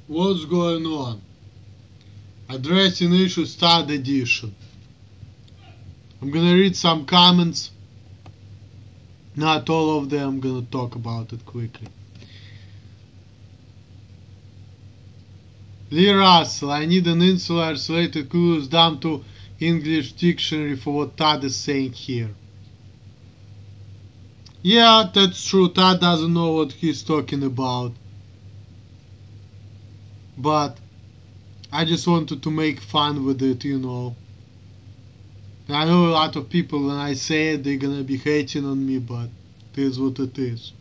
What's going on? Addressing issues Todd edition. I'm gonna read some comments. Not all of them. I'm gonna talk about it quickly. Lee Russell, I need an insular isolated clues down to English dictionary for what Todd is saying here. Yeah, that's true. Todd doesn't know what he's talking about. But I just wanted to make fun with it, you know. I know a lot of people, when I say it, they're gonna be hating on me, but it is what it is.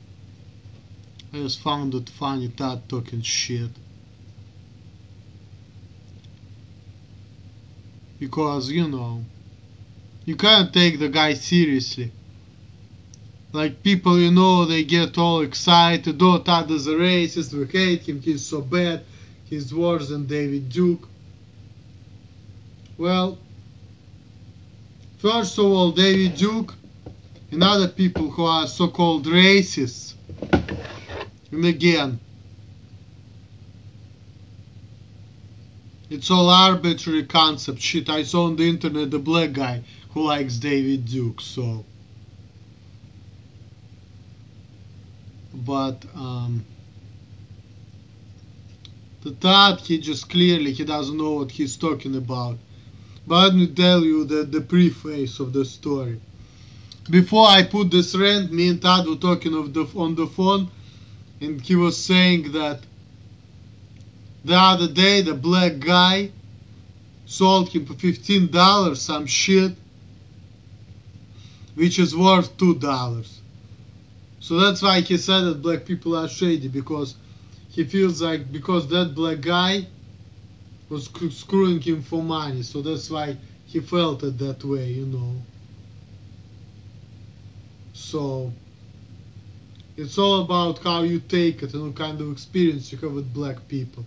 I just found it funny, Todd talking shit. Because, you know, you can't take the guy seriously. Like, people, you know, they get all excited. Oh, Todd is a racist, we hate him, he's so bad, he's worse than David Duke. Well, first of all, David Duke and other people who are so-called racists, and again, it's all arbitrary concept shit. I saw on the internet the black guy who likes David Duke, so. But, the Todd, he just clearly, he doesn't know what he's talking about. But let me tell you the preface of the story. Before I put this rant, me and Todd were talking on the phone, and he was saying that the other day the black guy sold him for $15 some shit, which is worth $2. So that's why he said that black people are shady, because he feels like because that black guy was screwing him for money, so that's why he felt it that way, you know. So it's all about how you take it and what kind of experience you have with black people.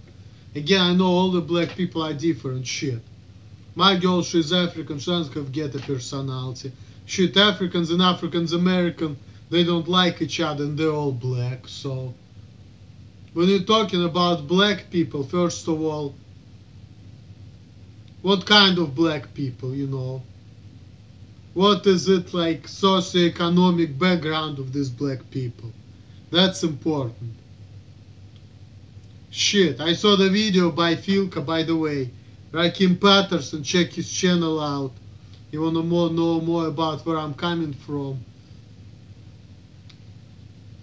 Again, I know all the black people are different shit. My girl, she's African, she doesn't have get a personality. Shit, Africans and Africans American, they don't like each other and they're all black. So when you're talking about black people, first of all, what kind of black people, you know? What is it like socioeconomic background of these black people? That's important. Shit, I saw the video by Filka, by the way. Rakim Patterson, check his channel out. You wanna know more about where I'm coming from?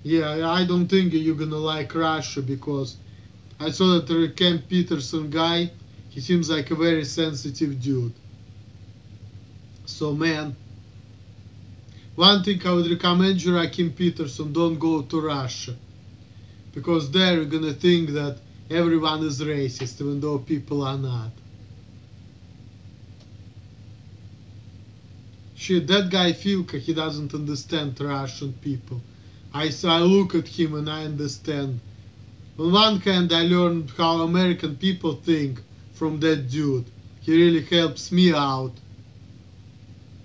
Yeah, I don't think you're gonna like Russia, because I saw that the Rakim Peterson guy, he seems like a very sensitive dude. So man, one thing I would recommend you, Rakim Peterson, don't go to Russia. Because there you're gonna think that everyone is racist, even though people are not. Shit, that guy Filka, he doesn't understand Russian people. I look at him and I understand. On one hand, I learned how American people think from that dude. He really helps me out.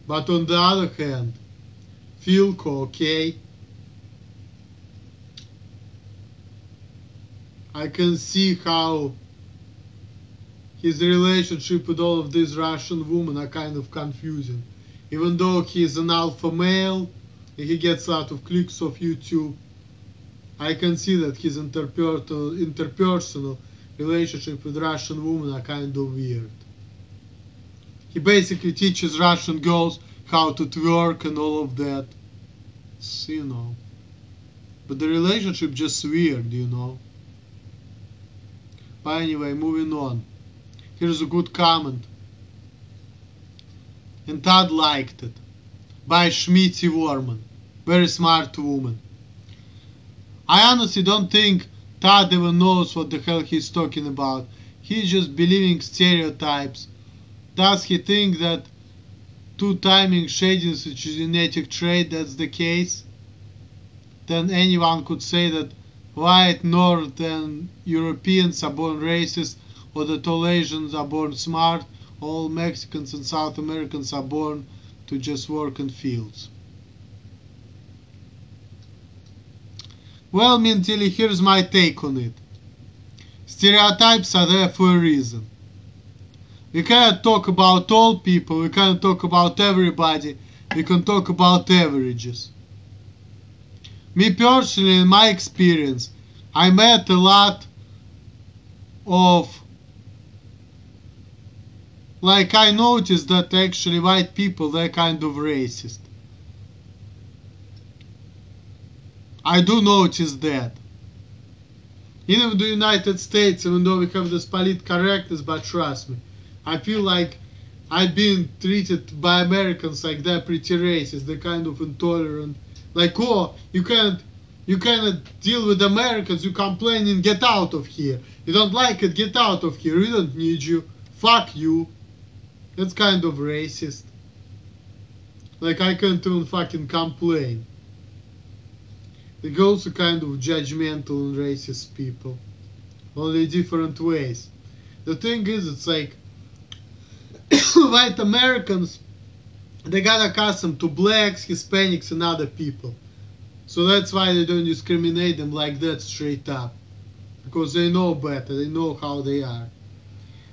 But on the other hand, Filka, okay? I can see how his relationship with all of these Russian women are kind of confusing. Even though he's an alpha male and he gets a lot of clicks off YouTube, I can see that his interpersonal relationship with Russian women are kind of weird. He basically teaches Russian girls how to twerk and all of that, you know. But the relationship just weird, you know. But anyway, moving on. Here's a good comment. And Todd liked it. By Schmitty Worman. Very smart woman. I honestly don't think Todd even knows what the hell he's talking about. He's just believing stereotypes. Does he think that two-timing shadiness is a genetic trait? That's the case? Then anyone could say that white Northern Europeans are born racist, or that all Asians are born smart, all Mexicans and South Americans are born to just work in fields. Well, Mintilli, here's my take on it. Stereotypes are there for a reason. We cannot talk about all people, we cannot talk about everybody, we can talk about averages. Me personally, in my experience, I met a lot of, like, I noticed that actually white people, they're kind of racist. I do notice that. Even in the United States, even though we have this political correctness, but trust me, I feel like I've been treated by Americans like they're pretty racist, they're kind of intolerant. Like, oh, you cannot deal with Americans, you complaining, get out of here. You don't like it, get out of here, we don't need you, fuck you. That's kind of racist. Like, I can't even fucking complain. They're also kind of judgmental and racist people. Only different ways. The thing is, it's like, white Americans, they got accustomed to blacks, Hispanics and other people. So that's why they don't discriminate them like that straight up. Because they know better, they know how they are.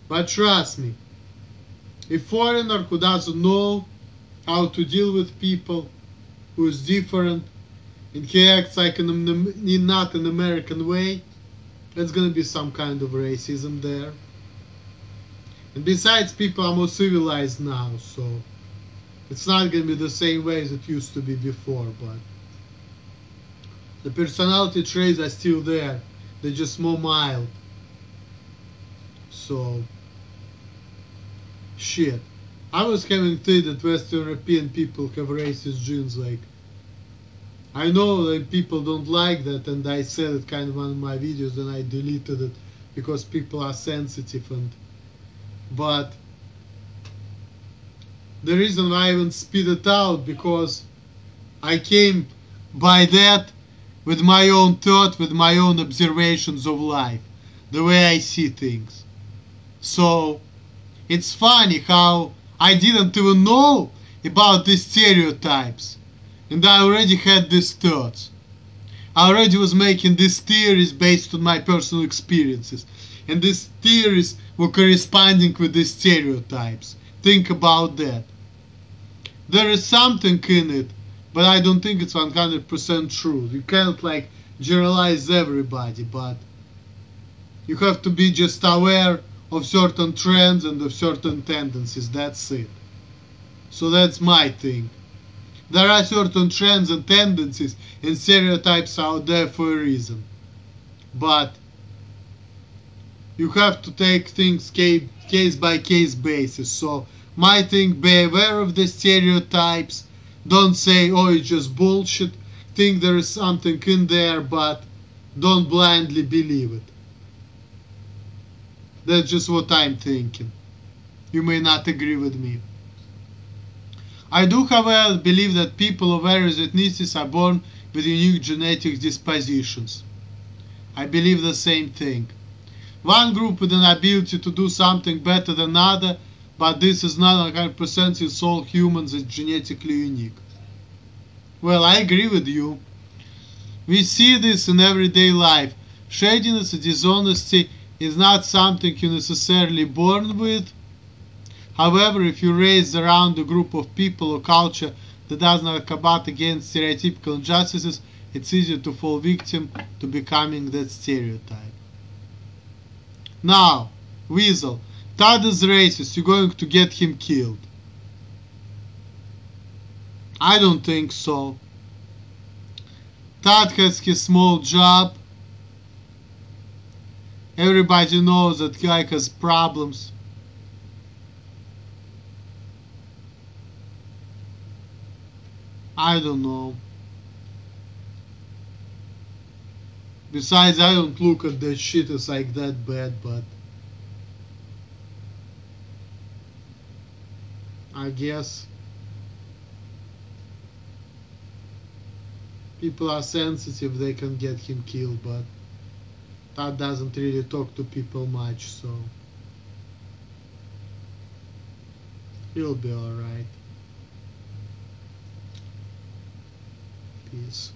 But trust me, a foreigner who doesn't know how to deal with people, who is different, and he acts like in not an American way, there's gonna be some kind of racism there. And besides, people are more civilized now, so it's not gonna be the same way as it used to be before, but the personality traits are still there, they're just more mild. So, shit. I was having thought that Western European people have racist genes, like, I know that people don't like that, and I said it kind of one of my videos, and I deleted it because people are sensitive, but the reason why I even spit it out, because I came by that with my own thought, with my own observations of life, the way I see things. So it's funny how I didn't even know about these stereotypes, and I already had these thoughts. I already was making these theories based on my personal experiences, and these theories were corresponding with these stereotypes. Think about that. There is something in it, but I don't think it's 100% true. You can't like generalize everybody, but you have to be just aware of certain trends and of certain tendencies. That's it. So that's my thing. There are certain trends and tendencies and stereotypes out there for a reason. But you have to take things case by case basis. So my thing, be aware of the stereotypes. Don't say, oh, it's just bullshit. Think there is something in there, but don't blindly believe it. That's just what I'm thinking. You may not agree with me. I do, however, believe that people of various ethnicities are born with unique genetic dispositions. I believe the same thing. One group with an ability to do something better than another, but this is not 100% since all humans are genetically unique. Well, I agree with you. We see this in everyday life. Shadiness and dishonesty is not something you're necessarily born with. However, if you're raised around a group of people or culture that does not combat against stereotypical injustices, it's easier to fall victim to becoming that stereotype. Now, Weasel, Todd is racist, you're going to get him killed. I don't think so. Todd has his small job. Everybody knows that guy has problems. I don't know. Besides, I don't look at that shit as like that bad, but I guess people are sensitive, they can get him killed, but that doesn't really talk to people much, so he'll be alright. Peace.